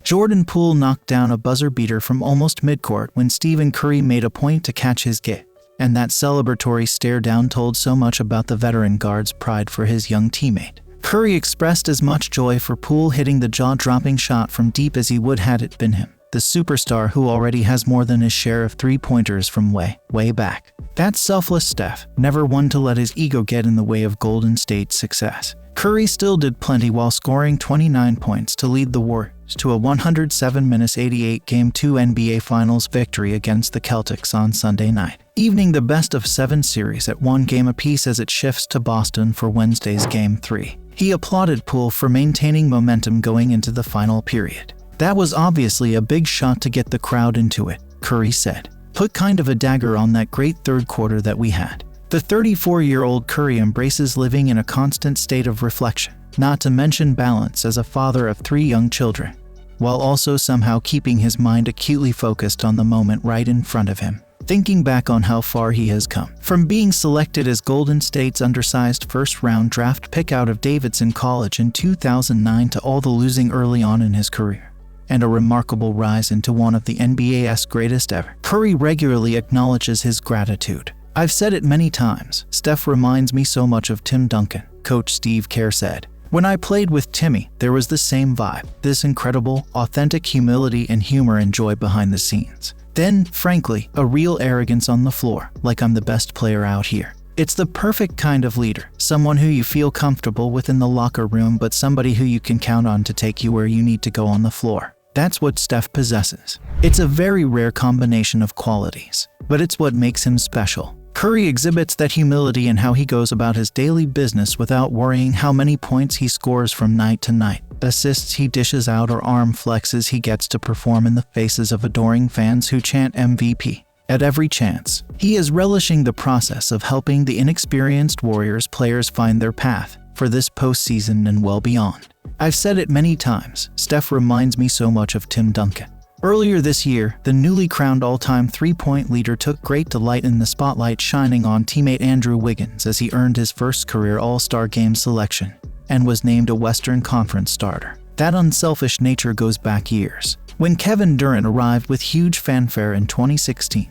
Jordan Poole knocked down a buzzer beater from almost midcourt when Stephen Curry made a point to catch his gift, and that celebratory stare down told so much about the veteran guard's pride for his young teammate. Curry expressed as much joy for Poole hitting the jaw-dropping shot from deep as he would had it been him, the superstar who already has more than his share of three-pointers from way back. That selfless Steph, never one to let his ego get in the way of Golden State's success. Curry still did plenty while scoring 29 points to lead the Warriors to a 107-88 Game 2 NBA Finals victory against the Celtics on Sunday night, evening the best-of-7 series at 1 game apiece as it shifts to Boston for Wednesday's Game 3. He applauded Poole for maintaining momentum going into the final period. "That was obviously a big shot to get the crowd into it," Curry said. "Put kind of a dagger on that great third quarter that we had." The 34-year-old Curry embraces living in a constant state of reflection, not to mention balance as a father of 3 young children, while also somehow keeping his mind acutely focused on the moment right in front of him. Thinking back on how far he has come, from being selected as Golden State's undersized first-round draft pick out of Davidson College in 2009 to all the losing early on in his career, and a remarkable rise into one of the NBA's greatest ever, Curry regularly acknowledges his gratitude. "I've said it many times, Steph reminds me so much of Tim Duncan," Coach Steve Kerr said. "When I played with Timmy, there was the same vibe, this incredible, authentic humility and humor and joy behind the scenes. Then, frankly, a real arrogance on the floor, like I'm the best player out here. It's the perfect kind of leader, someone who you feel comfortable with in the locker room but somebody who you can count on to take you where you need to go on the floor. That's what Steph possesses. It's a very rare combination of qualities, but it's what makes him special." Curry exhibits that humility in how he goes about his daily business without worrying how many points he scores from night to night, assists he dishes out or arm flexes he gets to perform in the faces of adoring fans who chant MVP at every chance. He is relishing the process of helping the inexperienced Warriors players find their path for this postseason and well beyond. "I've said it many times, Steph reminds me so much of Tim Duncan." Earlier this year, the newly crowned all-time three-point leader took great delight in the spotlight shining on teammate Andrew Wiggins as he earned his first career All-Star Game selection and was named a Western Conference starter. That unselfish nature goes back years. When Kevin Durant arrived with huge fanfare in 2016,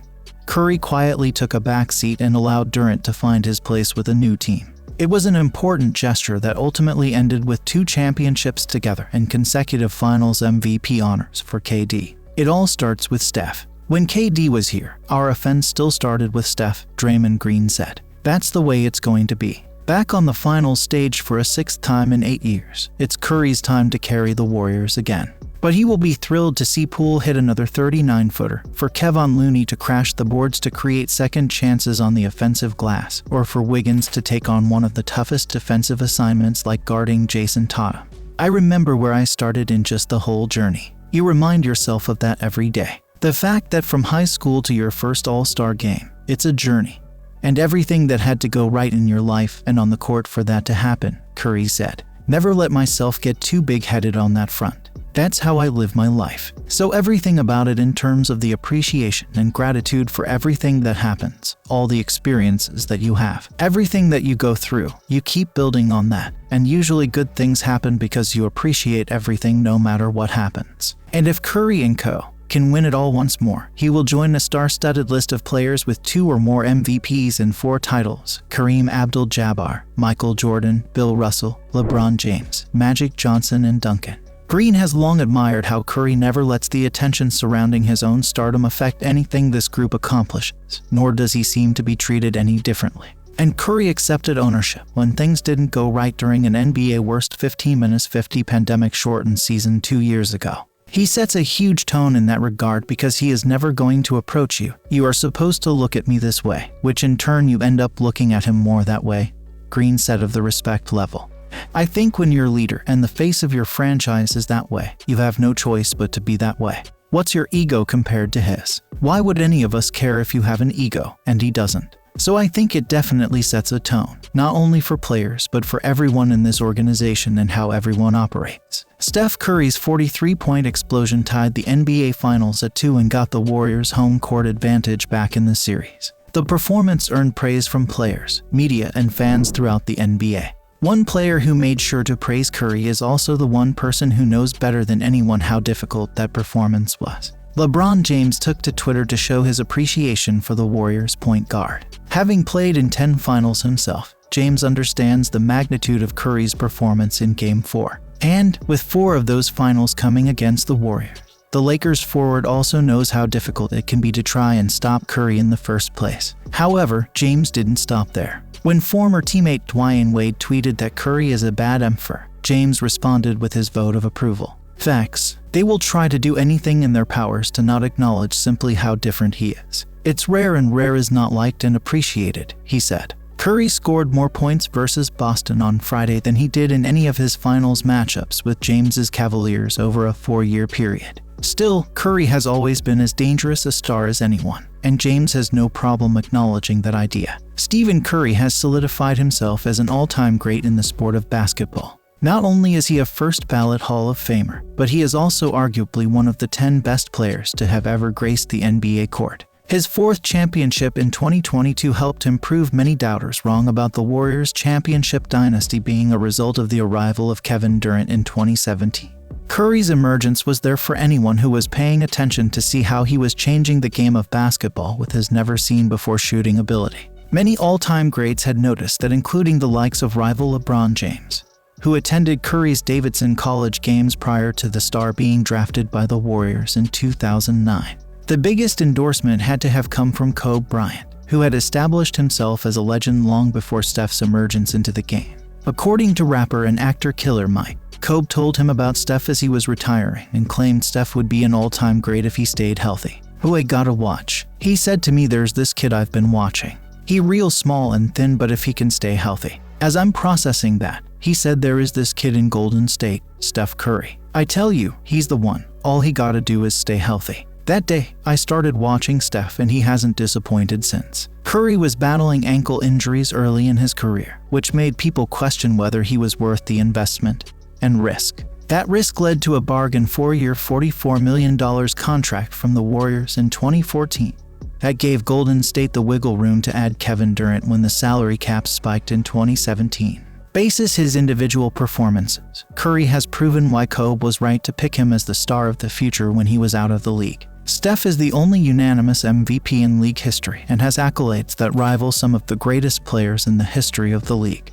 Curry quietly took a back seat and allowed Durant to find his place with a new team. It was an important gesture that ultimately ended with 2 championships together and consecutive Finals MVP honors for KD. It all starts with Steph. "When KD was here, our offense still started with Steph," Draymond Green said. "That's the way it's going to be." Back on the finals stage for a 6th time in 8 years, it's Curry's time to carry the Warriors again. But he will be thrilled to see Poole hit another 39-footer, for Kevon Looney to crash the boards to create second chances on the offensive glass, or for Wiggins to take on one of the toughest defensive assignments like guarding Jason Tatum. "I remember where I started in just the whole journey." You remind yourself of that every day. The fact that from high school to your first All-Star game, it's a journey. And everything that had to go right in your life and on the court for that to happen, Curry said. "Never let myself get too big-headed on that front. That's how I live my life. So everything about it in terms of the appreciation and gratitude for everything that happens, all the experiences that you have, everything that you go through, you keep building on that. And usually good things happen because you appreciate everything no matter what happens." And if Curry and co. can win it all once more, he will join a star-studded list of players with 2 or more MVPs and 4 titles: Kareem Abdul-Jabbar, Michael Jordan, Bill Russell, LeBron James, Magic Johnson, and Duncan. Green has long admired how Curry never lets the attention surrounding his own stardom affect anything this group accomplishes, nor does he seem to be treated any differently. And Curry accepted ownership when things didn't go right during an NBA worst 15-50 pandemic-shortened season 2 years ago. He sets a huge tone in that regard because he is never going to approach you. "You are supposed to look at me this way," which in turn you end up looking at him more that way, Green said of the respect level. "I think when your leader and the face of your franchise is that way, you have no choice but to be that way. What's your ego compared to his? Why would any of us care if you have an ego and he doesn't? So I think it definitely sets a tone, not only for players but for everyone in this organization and how everyone operates." Steph Curry's 43-point explosion tied the NBA Finals at 2 and got the Warriors home court advantage back in the series. The performance earned praise from players, media, and fans throughout the NBA. One player who made sure to praise Curry is also the one person who knows better than anyone how difficult that performance was. LeBron James took to Twitter to show his appreciation for the Warriors' point guard. Having played in 10 finals himself, James understands the magnitude of Curry's performance in Game 4. And, with 4 of those finals coming against the Warriors, the Lakers forward also knows how difficult it can be to try and stop Curry in the first place. However, James didn't stop there. When former teammate Dwyane Wade tweeted that Curry is a bad empher, James responded with his vote of approval. Facts. They will try to do anything in their powers to not acknowledge simply how different he is. It's rare and rare is not liked and appreciated, he said. Curry scored more points versus Boston on Friday than he did in any of his finals matchups with James's Cavaliers over a 4-year period. Still, Curry has always been as dangerous a star as anyone, and James has no problem acknowledging that idea. Stephen Curry has solidified himself as an all-time great in the sport of basketball. Not only is he a first-ballot Hall of Famer, but he is also arguably one of the 10 best players to have ever graced the NBA court. His 4th championship in 2022 helped him prove many doubters wrong about the Warriors' championship dynasty being a result of the arrival of Kevin Durant in 2017. Curry's emergence was there for anyone who was paying attention to see how he was changing the game of basketball with his never-seen-before shooting ability. Many all-time greats had noticed that, including the likes of rival LeBron James, who attended Curry's Davidson College games prior to the star being drafted by the Warriors in 2009. The biggest endorsement had to have come from Kobe Bryant, who had established himself as a legend long before Steph's emergence into the game. According to rapper and actor Killer Mike, Kobe told him about Steph as he was retiring and claimed Steph would be an all-time great if he stayed healthy. "Who I gotta watch. He said to me, there's this kid I've been watching. He real small and thin, but if he can stay healthy. As I'm processing that, he said there is this kid in Golden State, Steph Curry. I tell you, he's the one. All he gotta do is stay healthy." That day, I started watching Steph and he hasn't disappointed since. Curry was battling ankle injuries early in his career, which made people question whether he was worth the investment and risk. That risk led to a bargain 4-year $44 million contract from the Warriors in 2014. That gave Golden State the wiggle room to add Kevin Durant when the salary cap spiked in 2017. Basis his individual performances, Curry has proven why Kobe was right to pick him as the star of the future when he was out of the league. Steph is the only unanimous MVP in league history and has accolades that rival some of the greatest players in the history of the league.